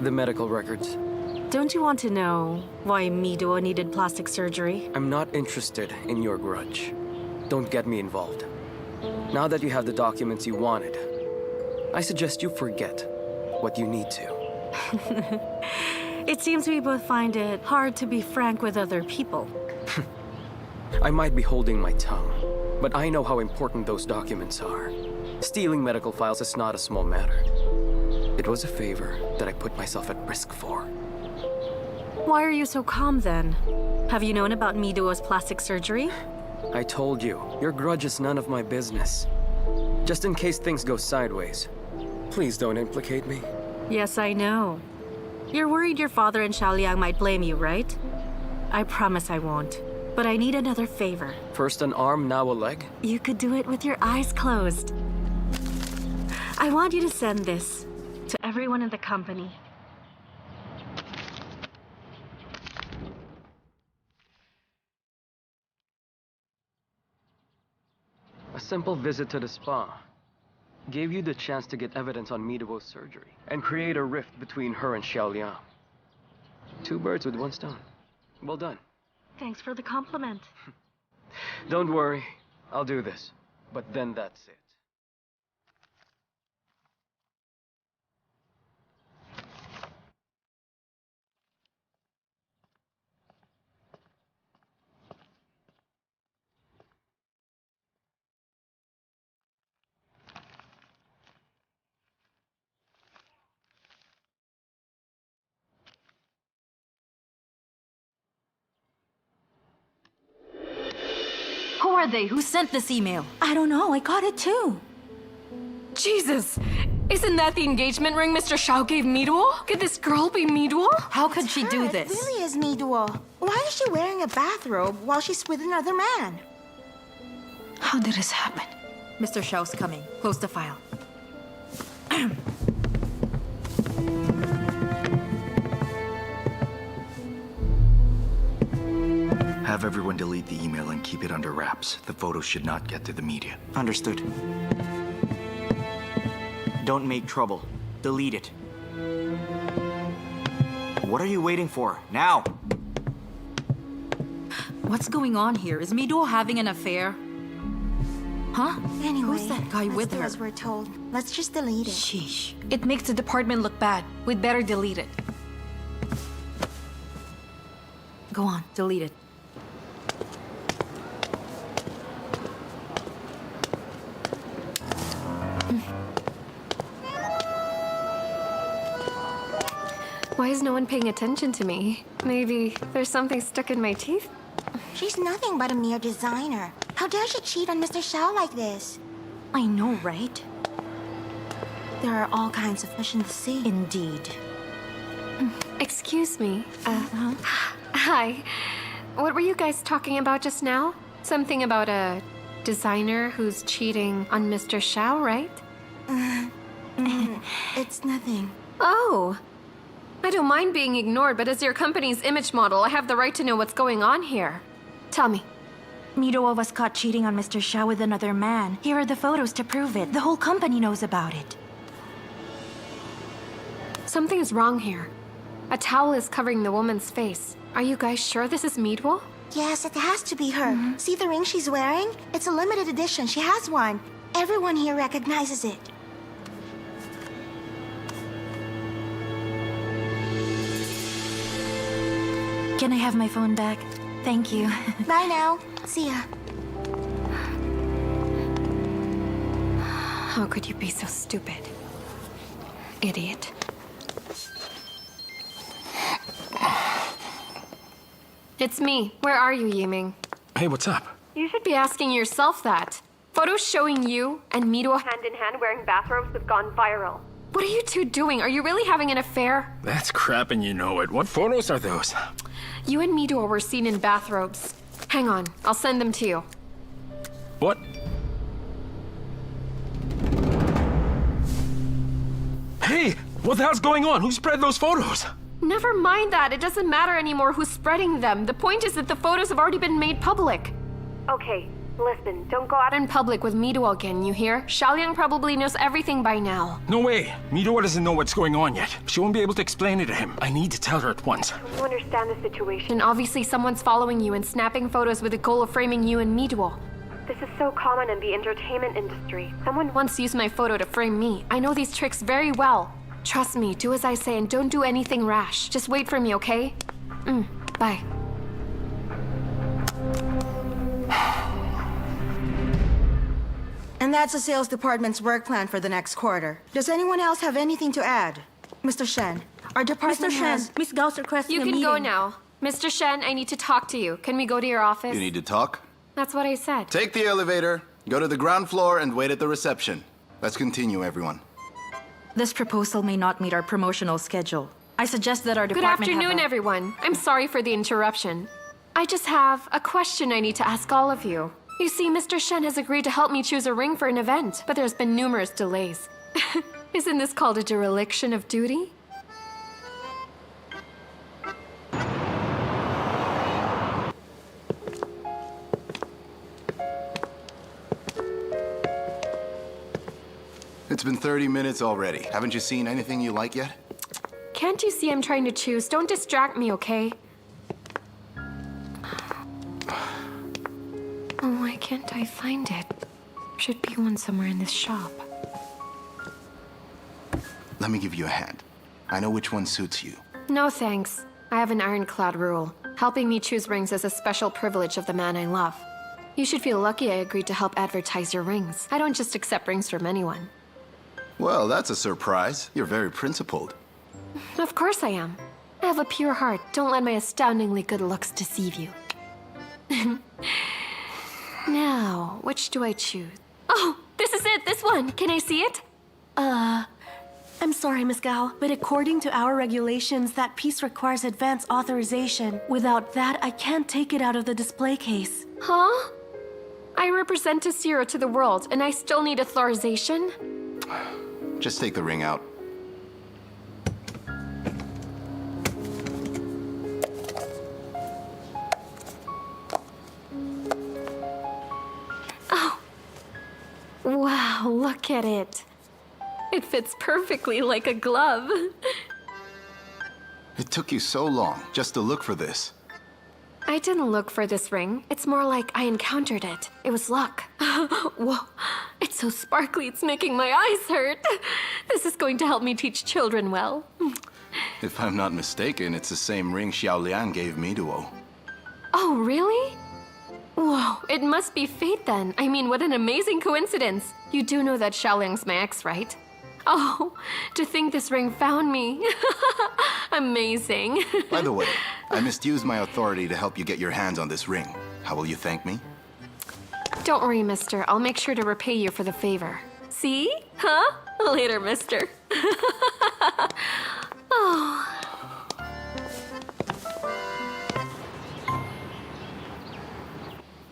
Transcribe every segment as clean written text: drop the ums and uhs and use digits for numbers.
The medical records. Don't you want to know why Miduo needed plastic surgery? I'm not interested in your grudge. Don't get me involved. Now that you have the documents you wanted, I suggest you forget what you need to. It seems we both find it hard to be frank with other people. I might be holding my tongue, but I know how important those documents are. Stealing medical files is not a small matter. It was a favor that I put myself at risk for. Why are you so calm then? Have you known about Miduo's plastic surgery? I told you, your grudge is none of my business. Just in case things go sideways, please don't implicate me. Yes, I know. You're worried your father and Xiao Liang might blame you, right? I promise I won't. But I need another favor. First an arm, now a leg? You could do it with your eyes closed. I want you to send this to everyone in the company. A simple visit to the spa gave you the chance to get evidence on Miduo's surgery and create a rift between her and Xiao Liang. 2 birds with 1 stone. Well done. Thanks for the compliment. Don't worry, I'll do this. But then that's it. Who are they? Who sent this email? I don't know. I got it too. Jesus! Isn't that the engagement ring Mr. Xiao gave Miduo? Could this girl be Miduo? How could she do this? It really is Miduo. Why is she wearing a bathrobe while she's with another man? How did this happen? Mr. Xiao's coming. Close the file. Have everyone delete the email and keep it under wraps. The photos should not get to the media. Understood. Don't make trouble. Delete it. What are you waiting for? Now! What's going on here? Is Miduo having an affair? Huh? Anyway, Who's that guy let's with do her? as we're told. Let's just delete it. Sheesh. It makes the department look bad. We'd better delete it. Go on, delete it. Why is no one paying attention to me? Maybe there's something stuck in my teeth? She's nothing but a mere designer. How dare she cheat on Mr. Xiao like this? I know, right? There are all kinds of fish in the sea. Indeed. Excuse me. Hi. What were you guys talking about just now? Something about a designer who's cheating on Mr. Xiao, right? It's nothing. Oh. I don't mind being ignored, but as your company's image model, I have the right to know what's going on here. Tell me. Miduo was caught cheating on Mr. Xiao with another man. Here are the photos to prove it. The whole company knows about it. Something is wrong here. A towel is covering the woman's face. Are you guys sure this is Miduo? Yes, it has to be her. See the ring she's wearing? It's a limited edition. She has one. Everyone here recognizes it. Can I have my phone back? Thank you. Bye now. See ya. How could you be so stupid? Idiot. It's me. Where are you, Yiming? Hey, what's up? You should be asking yourself that. Photos showing you and Miduo hand in hand wearing bathrobes have gone viral. What are you two doing? Are you really having an affair? That's crap and you know it. What photos are those? You and Miduo were seen in bathrobes. Hang on, I'll send them to you. What? Hey, what the hell's going on? Who spread those photos? Never mind that. It doesn't matter anymore who's spreading them. The point is that the photos have already been made public. Okay, Listen, don't go out in public with Mido again, you hear? Xiao Liang probably knows everything by now. No way. Mido doesn't know what's going on yet. She won't be able to explain it to him. I need to tell her at once. You understand the situation. Obviously, someone's following you and snapping photos with the goal of framing you and Mido. This is so common in the entertainment industry. Someone once used my photo to frame me. I know these tricks very well. Trust me, do as I say and don't do anything rash. Just wait for me, okay? Bye. And that's the sales department's work plan for the next quarter. Does anyone else have anything to add? Mr. Shen, our department has... Miss Gauss requesting You a can meeting. go now. Mr. Shen, I need to talk to you. Can we go to your office? You need to talk? That's what I said. Take the elevator, go to the ground floor, and wait at the reception. Let's continue, everyone. This proposal may not meet our promotional schedule. I suggest that our Good department afternoon, have a... everyone. I'm sorry for the interruption. I just have a question I need to ask all of you. You see, Mr. Shen has agreed to help me choose a ring for an event, but there's been numerous delays. Isn't this called a dereliction of duty? It's been 30 minutes already. Haven't you seen anything you like yet? Can't you see I'm trying to choose? Don't distract me, okay? Oh, why can't I find it? Should be one somewhere in this shop. Let me give you a hand. I know which one suits you. No thanks. I have an ironclad rule. Helping me choose rings is a special privilege of the man I love. You should feel lucky I agreed to help advertise your rings. I don't just accept rings from anyone. Well, that's a surprise. You're very principled. Of course I am. I have a pure heart. Don't let my astoundingly good looks deceive you. Now, which do I choose? Oh, this is it, this one. Can I see it? I'm sorry, Miss Gao, but according to our regulations, that piece requires advance authorization. Without that, I can't take it out of the display case. Huh? I represent Zero to the world, and I still need authorization? Just take the ring out. Wow, look at it. It fits perfectly like a glove. It took you so long just to look for this. I didn't look for this ring. It's more like I encountered it. It was luck. Whoa, it's so sparkly, it's making my eyes hurt. This is going to help me teach children well. If I'm not mistaken, it's the same ring Xiao Liang gave me to. Oh, really? Whoa, it must be fate then. I mean, what an amazing coincidence. You do know that Xiao Liang's my ex, right? Oh, to think this ring found me. Amazing. By the way, I misused my authority to help you get your hands on this ring. How will you thank me? Don't worry, mister. I'll make sure to repay you for the favor. See? Huh? Later, mister. Oh.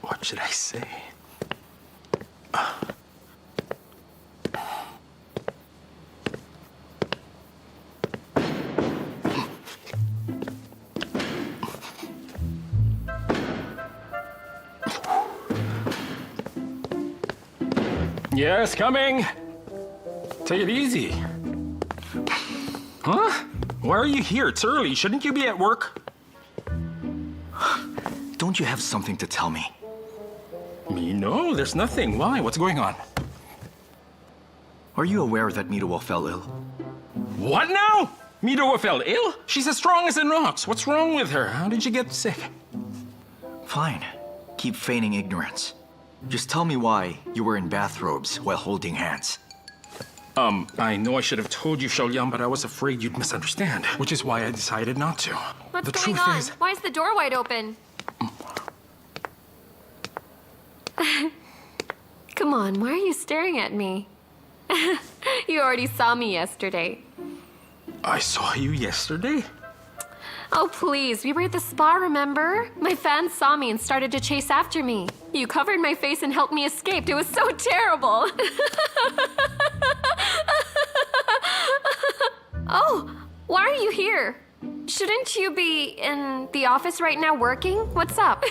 What should I say? Yes, coming. Take it easy. Huh? Why are you here? It's early. Shouldn't you be at work? Don't you have something to tell me? Me? No, there's nothing. Why? What's going on? Are you aware that Mido fell ill? What now? Mido fell ill? She's as strong as an ox. What's wrong with her? How did you get sick? Fine. Keep feigning ignorance. Just tell me why you were in bathrobes while holding hands. I know I should have told you, Xiao Liang, but I was afraid you'd misunderstand, which is why I decided not to. What's the going truth on? is... Why is the door wide open? Come on, why are you staring at me? You already saw me yesterday. I saw you yesterday? Oh, please, we were at the spa, remember? My fans saw me and started to chase after me. You covered my face and helped me escape. It was so terrible. Oh, why are you here? Shouldn't you be in the office right now working? What's up?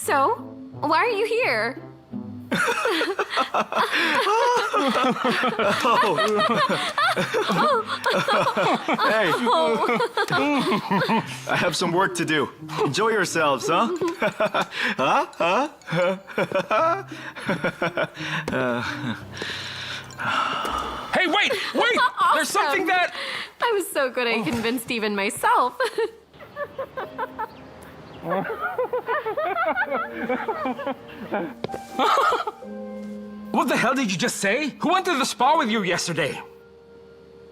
So, why are you here? Hey! I have some work to do. Enjoy yourselves, huh? Hey, wait! There's something that... I was so good I convinced even myself. What the hell did you just say? Who went to the spa with you yesterday?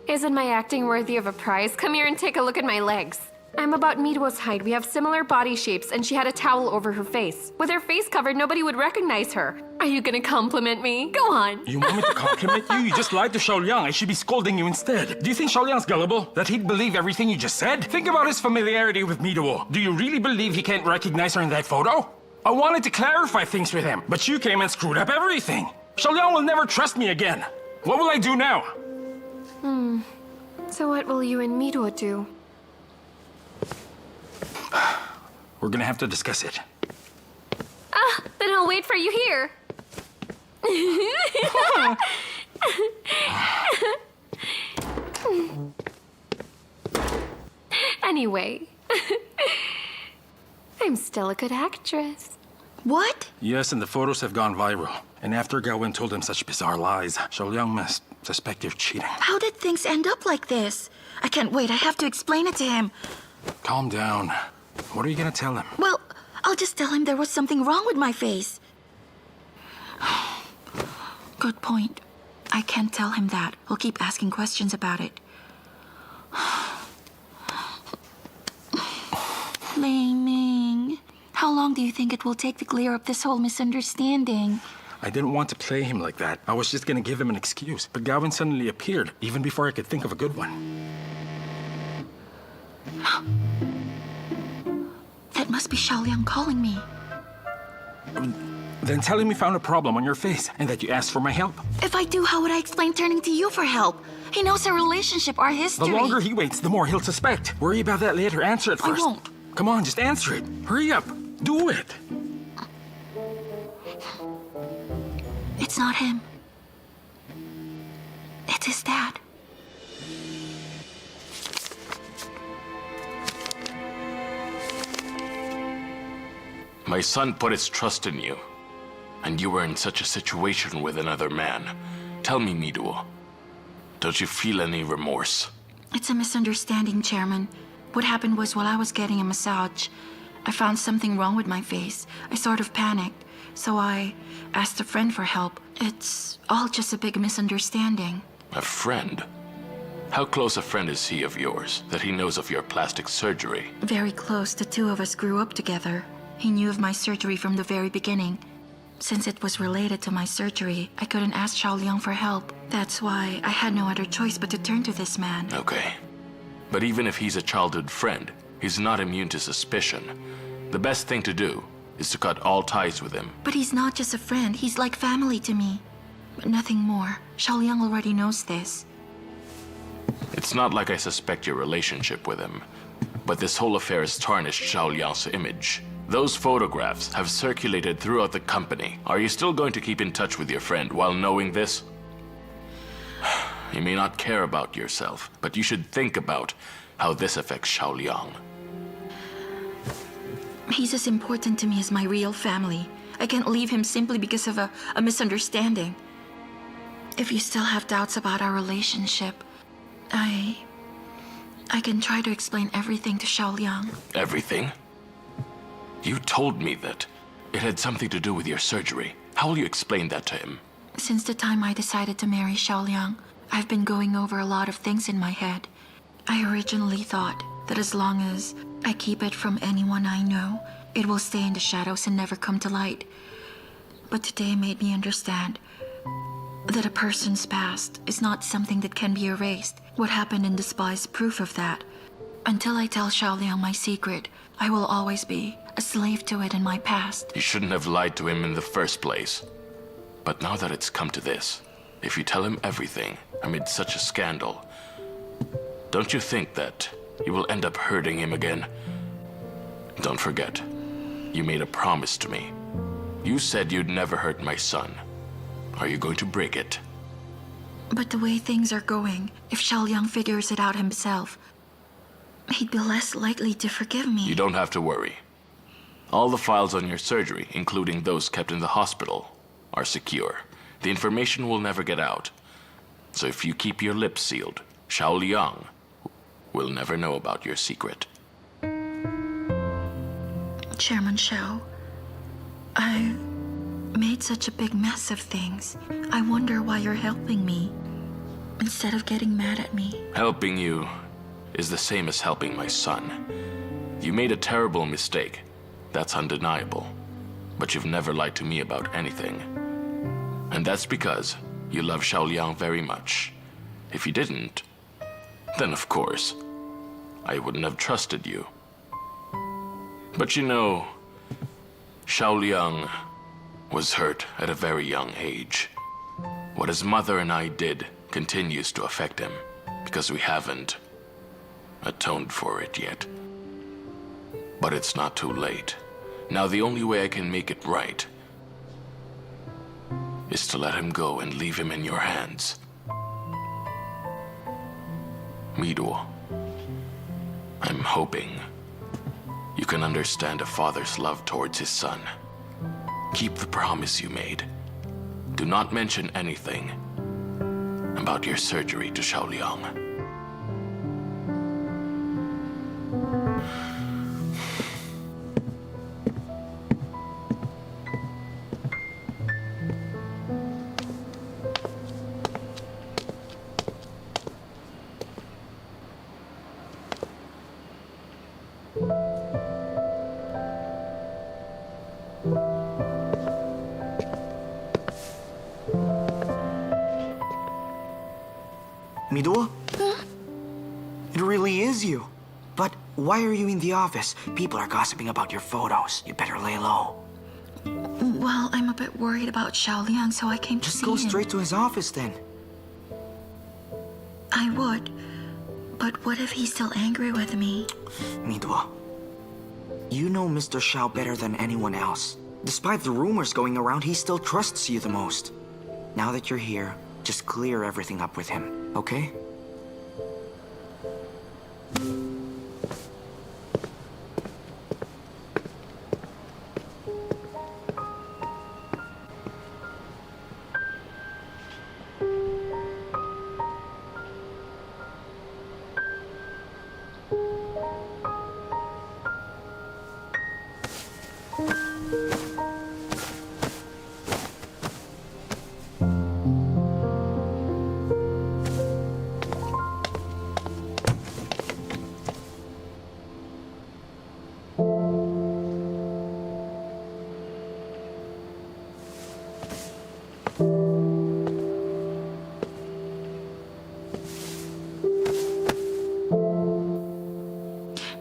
Isn't my acting worthy of a prize? Come here and take a look at my legs. I'm about Mido's height. We have similar body shapes, and she had a towel over her face. With her face covered, nobody would recognize her. Are you gonna compliment me? Go on. You want me to compliment you? You just lied to Xiao Liang. I should be scolding you instead. Do you think Xiao Liang's gullible? That he'd believe everything you just said? Think about his familiarity with Mido. Do you really believe he can't recognize her in that photo? I wanted to clarify things with him, but you came and screwed up everything. Xiao Liang will never trust me again. What will I do now? So what will you and Mido do? We're gonna have to discuss it. Then I'll wait for you here. Anyway, I'm still a good actress. What? Yes, and the photos have gone viral. And after Gawain told him such bizarre lies, Xiao Liang must suspect you're cheating. How did things end up like this? I can't wait. I have to explain it to him. Calm down. What are you gonna tell him? Well, I'll just tell him there was something wrong with my face. Good point. I can't tell him that. He'll keep asking questions about it. Laming. How long do you think it will take to clear up this whole misunderstanding? I didn't want to play him like that. I was just gonna give him an excuse. But Gawain suddenly appeared, even before I could think of a good one. That must be Xiao Liang calling me. Then tell him you found a problem on your face and that you asked for my help. If I do, how would I explain turning to you for help? He knows our relationship, our history. The longer he waits, the more he'll suspect. Worry about that later. Answer it first. I won't. Come on, just answer it. Hurry up. Do it. It's not him. It's his dad. My son put his trust in you, and you were in such a situation with another man. Tell me, Mido, don't you feel any remorse? It's a misunderstanding, Chairman. What happened was while I was getting a massage, I found something wrong with my face. I sort of panicked, so I asked a friend for help. It's all just a big misunderstanding. A friend? How close a friend is he of yours, that he knows of your plastic surgery? Very close. The two of us grew up together. He knew of my surgery from the very beginning. Since it was related to my surgery, I couldn't ask Xiao Liang for help. That's why I had no other choice but to turn to this man. Okay. But even if he's a childhood friend, he's not immune to suspicion. The best thing to do is to cut all ties with him. But he's not just a friend. He's like family to me. But nothing more. Xiao Liang already knows this. It's not like I suspect your relationship with him, but this whole affair has tarnished Xiao Liang's image. Those photographs have circulated throughout the company. Are you still going to keep in touch with your friend while knowing this? You may not care about yourself, but you should think about how this affects Xiao Liang. He's as important to me as my real family. I can't leave him simply because of a misunderstanding. If you still have doubts about our relationship, I can try to explain everything to Xiao Liang. Everything? You told me that it had something to do with your surgery. How will you explain that to him? Since the time I decided to marry Xiao Liang, I've been going over a lot of things in my head. I originally thought that as long as I keep it from anyone I know, it will stay in the shadows and never come to light. But today made me understand that a person's past is not something that can be erased. What happened in the spa is proof of that. Until I tell Xiao Liang my secret, I will always be a slave to it in my past. You shouldn't have lied to him in the first place. But now that it's come to this, if you tell him everything amid such a scandal, don't you think that you will end up hurting him again? Don't forget, You made a promise to me. You said you'd never hurt my son. Are you going to break it? But the way things are going, if Xiao Liang figures it out himself, he'd be less likely to forgive me. You don't have to worry. All the files on your surgery, including those kept in the hospital, are secure. The information will never get out. So if you keep your lips sealed, Xiao Liang will never know about your secret. Chairman Xiao, I made such a big mess of things. I wonder why you're helping me instead of getting mad at me. Helping you is the same as helping my son. You made a terrible mistake. That's undeniable. But you've never lied to me about anything. And that's because you love Xiao Liang very much. If you didn't, then of course, I wouldn't have trusted you. But you know, Xiao Liang was hurt at a very young age. What his mother and I did continues to affect him because we haven't atoned for it yet. But it's not too late. Now the only way I can make it right is to let him go and leave him in your hands. Miduo, I'm hoping you can understand a father's love towards his son. Keep the promise you made. Do not mention anything about your surgery to Xiao Liang. Miduo? It really is you. But why are you in the office? People are gossiping about your photos. You better lay low. Well, I'm a bit worried about Xiao Liang, so I came to see him. Just go straight to his office then. I would. But what if he's still angry with me? Miduo, you know Mr. Xiao better than anyone else. Despite the rumors going around, he still trusts you the most. Now that you're here, just clear everything up with him, okay?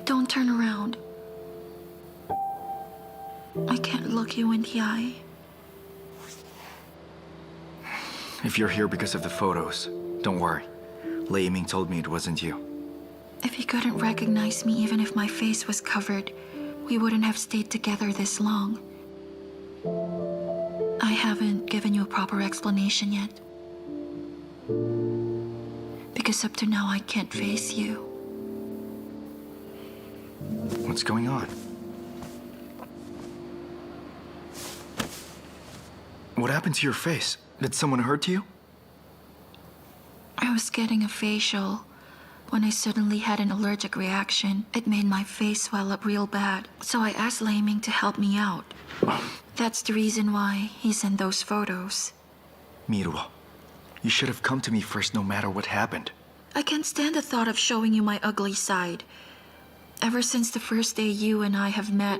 Don't turn around. I can't look you in the eye. If you're here because of the photos, don't worry. Lei Ming told me it wasn't you. If you couldn't recognize me even if my face was covered, we wouldn't have stayed together this long. I haven't given you a proper explanation yet. Because up to now I can't face you. What's going on? What happened to your face? Did someone hurt you? I was getting a facial when I suddenly had an allergic reaction. It made my face swell up real bad. So I asked Lei Ming to help me out. That's the reason why he's in those photos. Miruo, you should have come to me first no matter what happened. I can't stand the thought of showing you my ugly side. Ever since the first day you and I have met,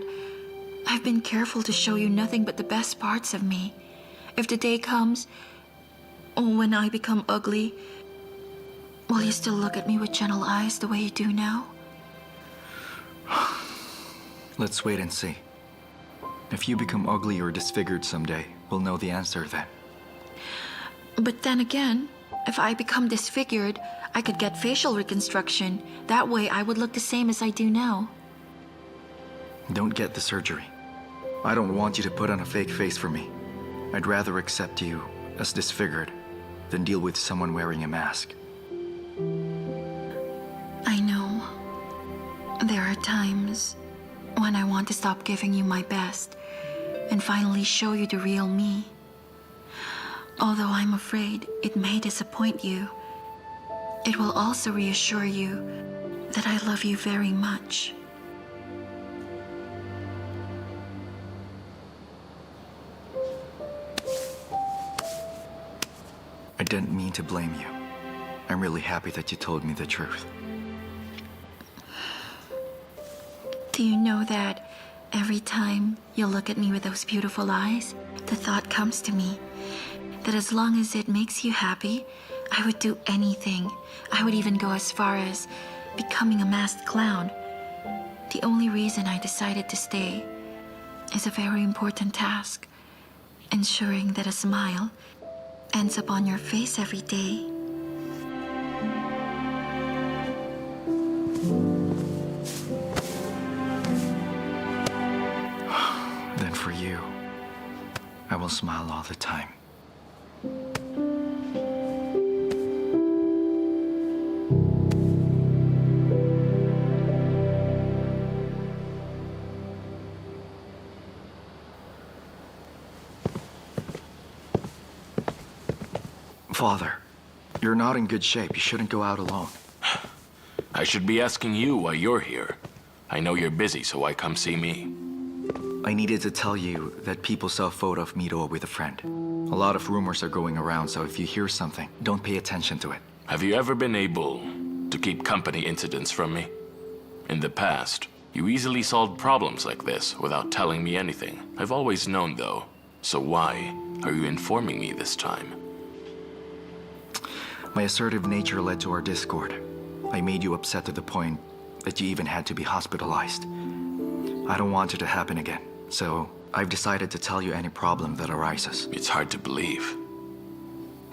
I've been careful to show you nothing but the best parts of me. If the day comes, when I become ugly, will you still look at me with gentle eyes the way you do now? Let's wait and see. If you become ugly or disfigured someday, we'll know the answer then. But then again, if I become disfigured, I could get facial reconstruction. That way I would look the same as I do now. Don't get the surgery. I don't want you to put on a fake face for me. I'd rather accept you as disfigured than deal with someone wearing a mask. I know. There are times when I want to stop giving you my best and finally show you the real me. Although I'm afraid it may disappoint you, it will also reassure you that I love you very much. I didn't mean to blame you. I'm really happy that you told me the truth. Do you know that every time you look at me with those beautiful eyes, the thought comes to me that as long as it makes you happy, I would do anything. I would even go as far as becoming a masked clown. The only reason I decided to stay is a very important task, ensuring that a smile ends up on your face every day. Then for you, I will smile all the time. Father, you're not in good shape. You shouldn't go out alone. I should be asking you why you're here. I know you're busy, so why come see me? I needed to tell you that people saw a photo of Mido with a friend. A lot of rumors are going around, so if you hear something, don't pay attention to it. Have you ever been able to keep company incidents from me? In the past, you easily solved problems like this without telling me anything. I've always known, though. So why are you informing me this time? My assertive nature led to our discord. I made you upset to the point that you even had to be hospitalized. I don't want it to happen again, so I've decided to tell you any problem that arises. It's hard to believe,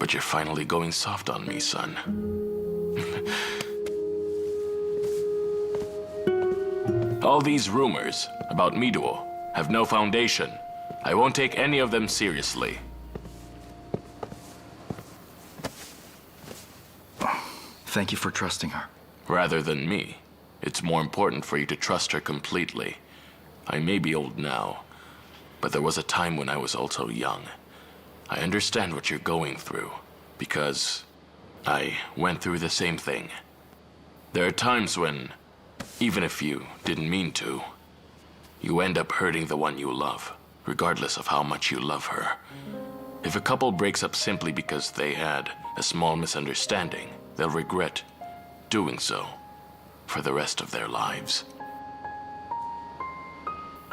but you're finally going soft on me, son. All these rumors about Mido have no foundation. I won't take any of them seriously. Thank you for trusting her. Rather than me, it's more important for you to trust her completely. I may be old now, but there was a time when I was also young. I understand what you're going through, because I went through the same thing. There are times when, even if you didn't mean to, you end up hurting the one you love, regardless of how much you love her. If a couple breaks up simply because they had a small misunderstanding, they'll regret doing so for the rest of their lives.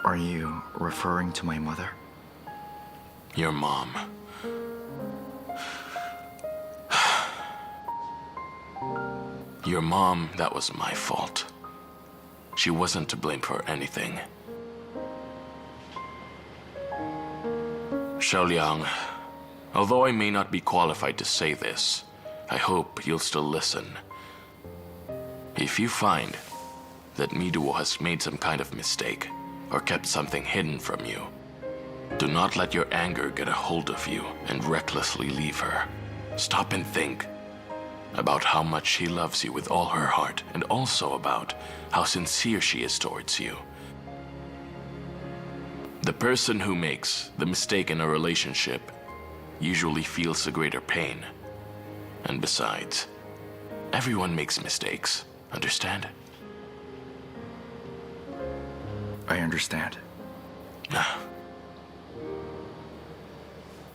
Are you referring to my mother? Your mom. Your mom, that was my fault. She wasn't to blame for anything. Xiao Liang, although I may not be qualified to say this, I hope you'll still listen. If you find that Mido has made some kind of mistake or kept something hidden from you, do not let your anger get a hold of you and recklessly leave her. Stop and think about how much she loves you with all her heart, and also about how sincere she is towards you. The person who makes the mistake in a relationship usually feels the greater pain. And besides, everyone makes mistakes, understand? I understand.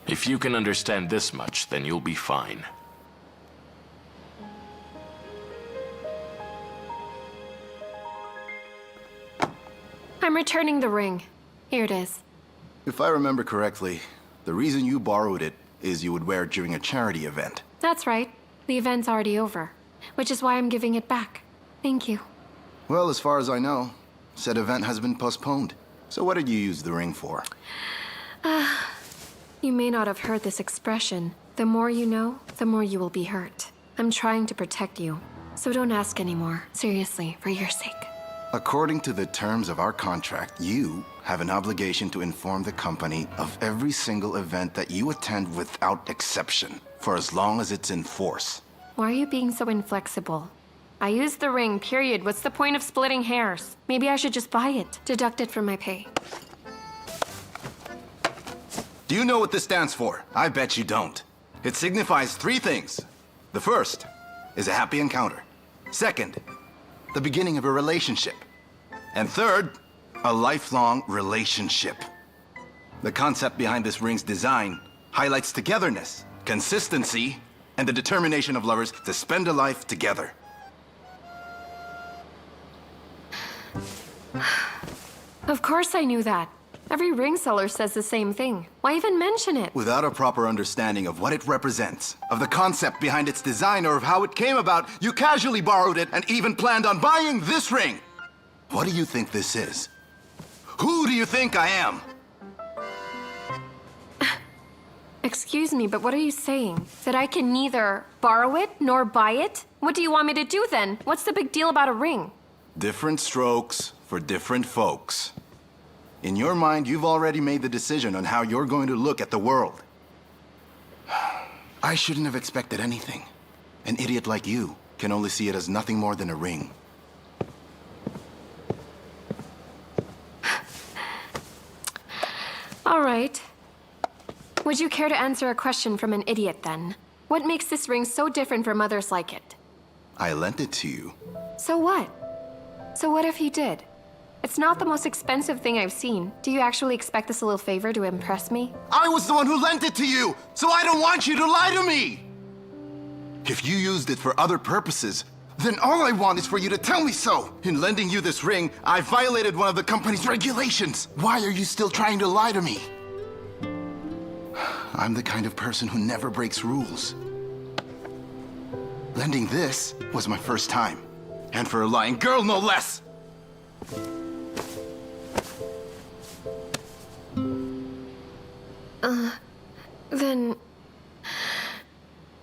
If you can understand this much, then you'll be fine. I'm returning the ring. Here it is. If I remember correctly, the reason you borrowed it is you would wear it during a charity event. That's right. The event's already over, which is why I'm giving it back. Thank you. Well, as far as I know, said event has been postponed. So what did you use the ring for? You may not have heard this expression. The more you know, the more you will be hurt. I'm trying to protect you, so don't ask anymore. Seriously, for your sake. According to the terms of our contract, you have an obligation to inform the company of every single event that you attend without exception, for as long as it's in force. Why are you being so inflexible? I used the ring, period. What's the point of splitting hairs? Maybe I should just buy it. Deduct it from my pay. Do you know what this stands for? I bet you don't. It signifies three things. The first is a happy encounter. Second, the beginning of a relationship. And third, a lifelong relationship. The concept behind this ring's design highlights togetherness, consistency, and the determination of lovers to spend a life together. Of course I knew that. Every ring seller says the same thing. Why even mention it? Without a proper understanding of what it represents, of the concept behind its design, or of how it came about, you casually borrowed it and even planned on buying this ring. What do you think this is? Who do you think I am? Excuse me, but what are you saying? That I can neither borrow it nor buy it? What do you want me to do then? What's the big deal about a ring? Different strokes for different folks. In your mind, you've already made the decision on how you're going to look at the world. I shouldn't have expected anything. An idiot like you can only see it as nothing more than a ring. All right. Would you care to answer a question from an idiot then? What makes this ring so different from others like it? I lent it to you. So what? So what if you did? It's not the most expensive thing I've seen. Do you actually expect this little favor to impress me? I was the one who lent it to you, so I don't want you to lie to me! If you used it for other purposes, then all I want is for you to tell me so. In lending you this ring, I violated one of the company's regulations. Why are you still trying to lie to me? I'm the kind of person who never breaks rules. Lending this was my first time. And for a lying girl, no less! Then...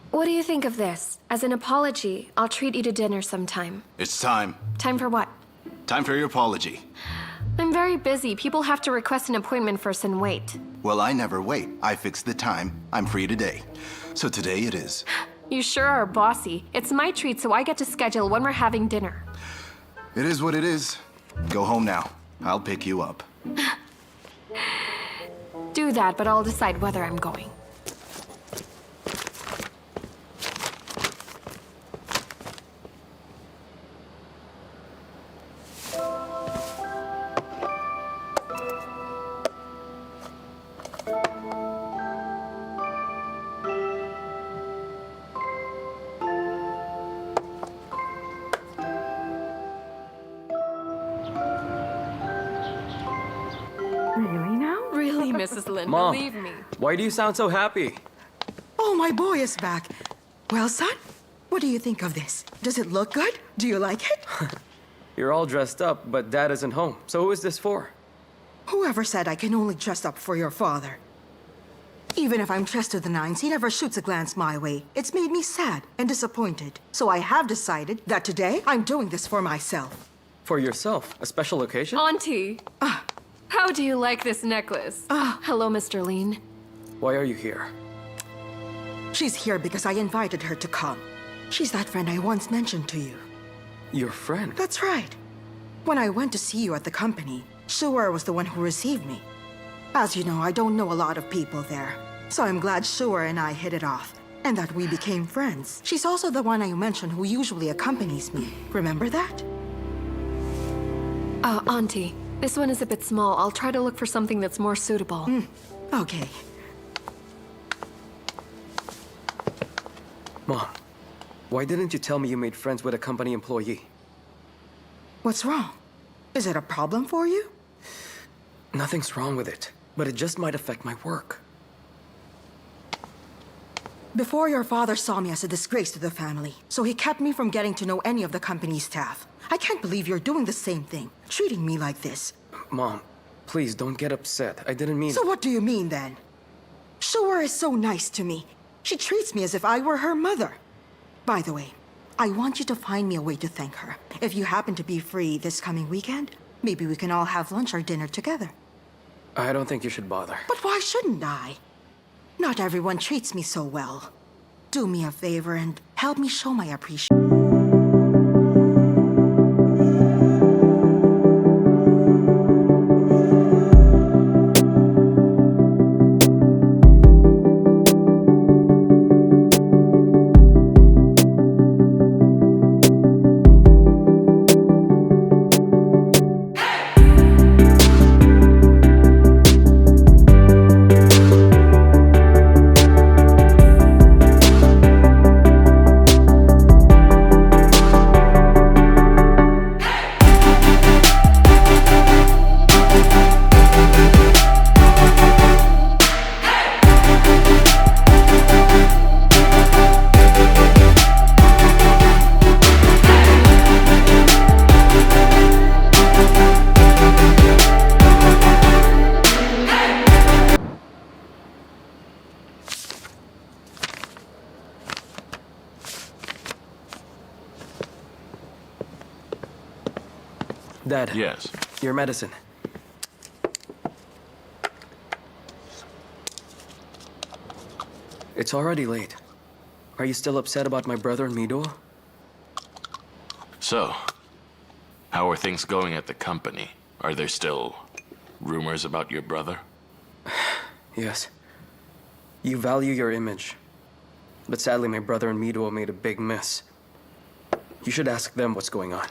what do you think of this? As an apology, I'll treat you to dinner sometime. It's time. Time for what? Time for your apology. I'm very busy. People have to request an appointment first and wait. Well, I never wait. I fix the time. I'm free today. So today it is. You sure are bossy. It's my treat, so I get to schedule when we're having dinner. It is what it is. Go home now. I'll pick you up. Do that, but I'll decide whether I'm going. Really, Mrs. Lin, Mom, believe me. why do you sound so happy? Oh, my boy is back. Well, son, what do you think of this? Does it look good? Do you like it? You're all dressed up, but Dad isn't home. So who is this for? Whoever said I can only dress up for your father? Even if I'm dressed to the nines, he never shoots a glance my way. It's made me sad and disappointed. So I have decided that today I'm doing this for myself. For yourself? A special occasion? Auntie, how do you like this necklace? Hello, Mr. Lean. Why are you here? She's here because I invited her to come. She's that friend I once mentioned to you. Your friend? That's right. When I went to see you at the company, Shuer was the one who received me. As you know, I don't know a lot of people there. So I'm glad Shuer and I hit it off, and that we became friends. She's also the one I mentioned who usually accompanies me. Remember that? Auntie, this one is a bit small. I'll try to look for something that's more suitable. Okay. Mom, why didn't you tell me you made friends with a company employee? What's wrong? Is it a problem for you? Nothing's wrong with it, but it just might affect my work. Before, your father saw me as a disgrace to the family, so he kept me from getting to know any of the company's staff. I can't believe you're doing the same thing, treating me like this. Mom, please don't get upset. I didn't mean... So what do you mean, then? Shuer is so nice to me. She treats me as if I were her mother. By the way, I want you to find me a way to thank her. If you happen to be free this coming weekend, maybe we can all have lunch or dinner together. I don't think you should bother. But why shouldn't I? Not everyone treats me so well. Do me a favor and help me show my appreciation. Dad. Yes. Your medicine. It's already late. Are you still upset about my brother and Mido? So, how are things going at the company? Are there still rumors about your brother? Yes. You value your image. But sadly, my brother and Mido made a big mess. You should ask them what's going on.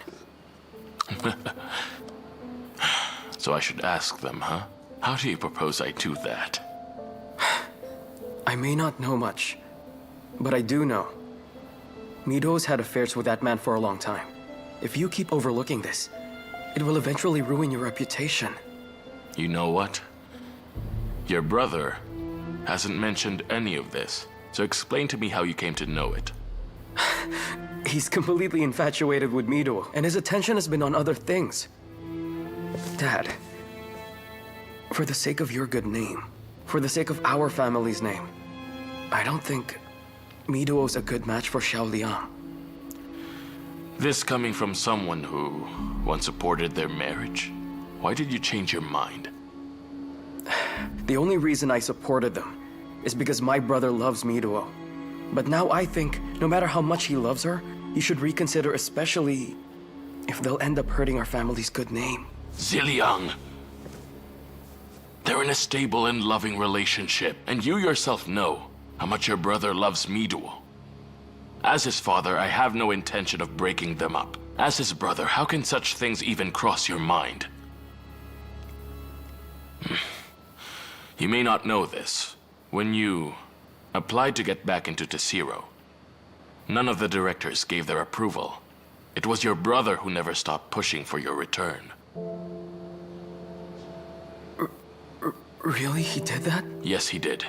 So I should ask them, huh? How do you propose I do that? I may not know much, but I do know. Mido's had affairs with that man for a long time. If you keep overlooking this, it will eventually ruin your reputation. You know what? Your brother hasn't mentioned any of this, so explain to me how you came to know it. He's completely infatuated with Mido, and his attention has been on other things. Dad, for the sake of your good name, for the sake of our family's name, I don't think Mido's a good match for Xiao Liang. This coming from someone who once supported their marriage? Why did you change your mind? The only reason I supported them is because my brother loves Mido. But now I think, no matter how much he loves her, you should reconsider, especially if they'll end up hurting our family's good name. Ziliang! They're in a stable and loving relationship, and you yourself know how much your brother loves Mido. As his father, I have no intention of breaking them up. As his brother, how can such things even cross your mind? You may not know this. When you applied to get back into Tesiro, none of the directors gave their approval. It was your brother who never stopped pushing for your return. Really? He did that? Yes, he did.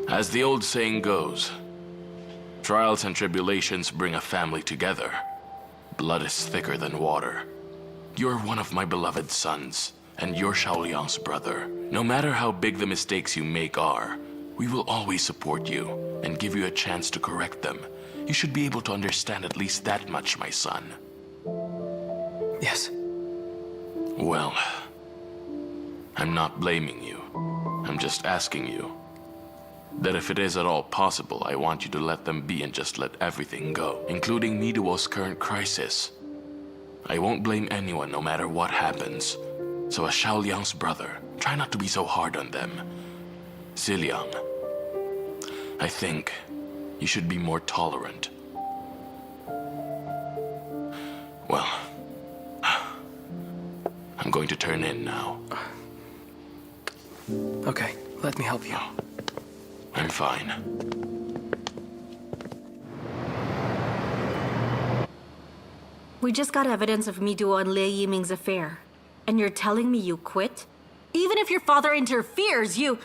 As the old saying goes, trials and tribulations bring a family together. Blood is thicker than water. You're one of my beloved sons, and you're Xiao Liang's brother. No matter how big the mistakes you make are, we will always support you and give you a chance to correct them. You should be able to understand at least that much, my son. Yes. Well, I'm not blaming you. I'm just asking you that if it is at all possible, I want you to let them be and just let everything go, including Miduo's current crisis. I won't blame anyone no matter what happens. So as Xiao Liang's brother, try not to be so hard on them. Ziliang, I think you should be more tolerant. Well, I'm going to turn in now. Okay, let me help you. I'm fine. We just got evidence of Miduo and Lei Yiming's affair. And you're telling me you quit? Even if your father interferes, you...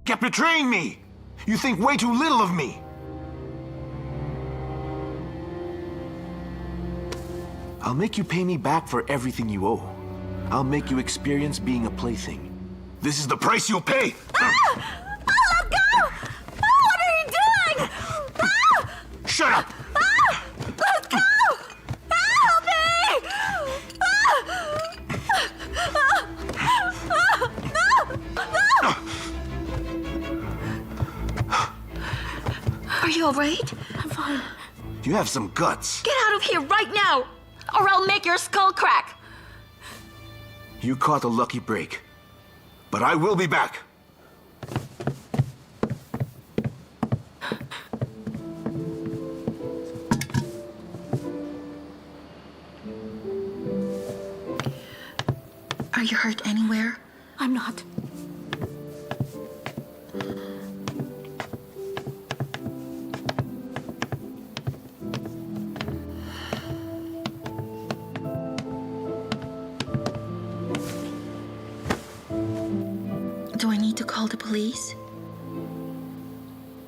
kept betraying me. You think way too little of me. I'll make you pay me back for everything you owe. I'll make you experience being a plaything. This is the price you'll pay! Ah! Oh, let go! Oh, what are you doing? Ah! Shut up! Ah! Let go! Help me! Are you alright? I'm fine. You have some guts. Get out of here right now, or I'll make your skull crack. You caught a lucky break. But I will be back. Are you hurt anywhere? I'm not. Do I need to call the police?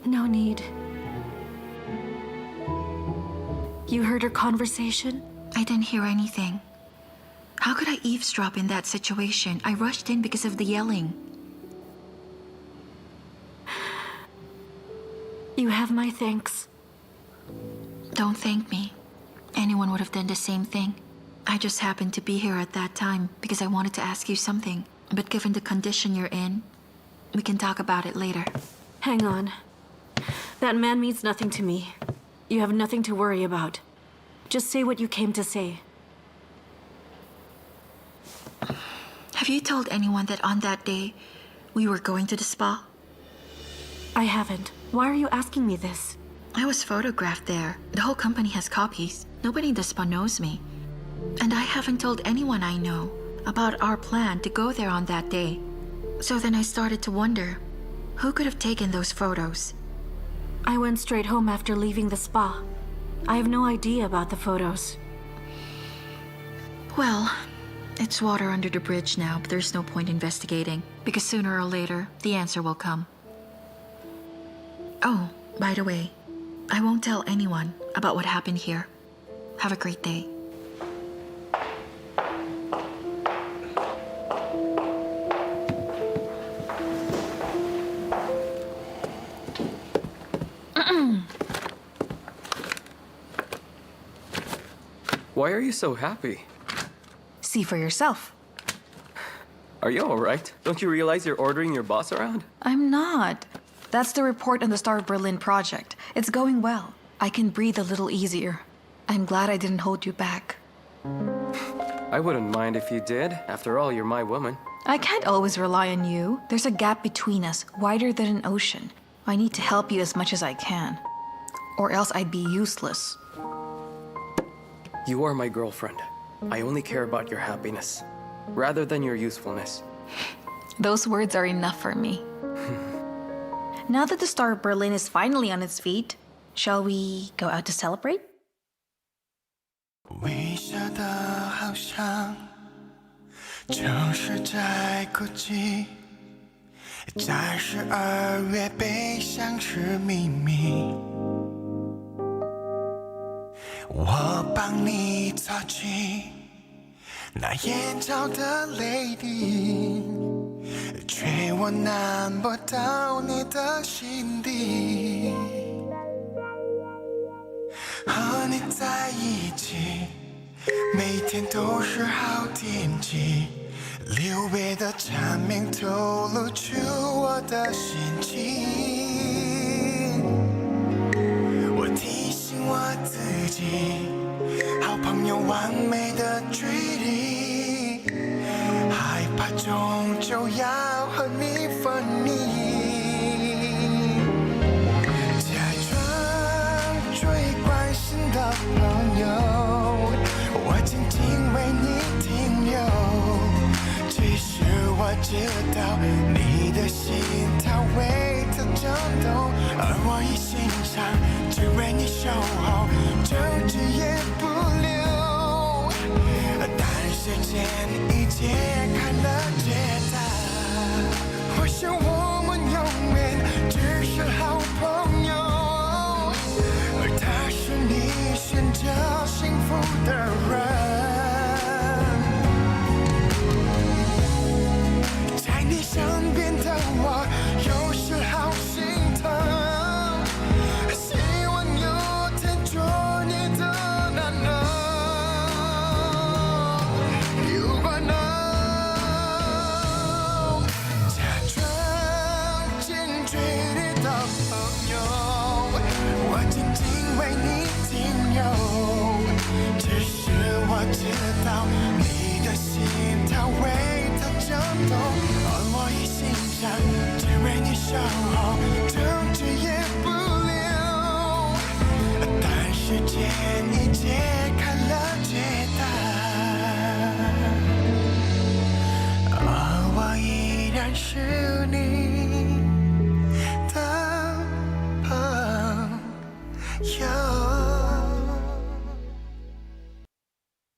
No need. You heard her conversation? I didn't hear anything. How could I eavesdrop in that situation? I rushed in because of the yelling. You have my thanks. Don't thank me. Anyone would have done the same thing. I just happened to be here at that time because I wanted to ask you something. But given the condition you're in, we can talk about it later. Hang on. That man means nothing to me. You have nothing to worry about. Just say what you came to say. Have you told anyone that on that day, we were going to the spa? I haven't. Why are you asking me this? I was photographed there. The whole company has copies. Nobody in the spa knows me. And I haven't told anyone I know about our plan to go there on that day. So then I started to wonder, who could have taken those photos? I went straight home after leaving the spa. I have no idea about the photos. Well, it's water under the bridge now, but there's no point investigating, because sooner or later, the answer will come. Oh, by the way, I won't tell anyone about what happened here. Have a great day. Why are you so happy? See for yourself. Are you all right? Don't you realize you're ordering your boss around? I'm not. That's the report on the Star of Berlin project. It's going well. I can breathe a little easier. I'm glad I didn't hold you back. I wouldn't mind if you did. After all, you're my woman. I can't always rely on you. There's a gap between us, wider than an ocean. I need to help you as much as I can. Or else I'd be useless. You are my girlfriend. I only care about your happiness, rather than your usefulness. Those words are enough for me. Now that the Star of Berlin is finally on its feet, shall we go out to celebrate? 微笑的好像城市在孤寂，在12月悲伤是秘密。我帮你擦去那眼角的泪滴，却我难不到你的心底。和你在一起，每天都是好天气。6月的蝉鸣透露出我的心情。我提醒我自己，好朋友完美的距离，害怕终究要和你分离。的朋友，我静静为你停留。其实我知道你的心它为它颤动，而我一心上只为你守候，争执也不留。但时间已揭开了解答，或许我们永远。的人。在你身边的我，有时好心疼。希望有天做你的男人。如果能假装近距离的朋友，我静静为你停留。只是我知道你的心跳为他颤动，而我一心想只为你守候，争执也不留。但时间已揭开了解答，而我依然是你的朋友。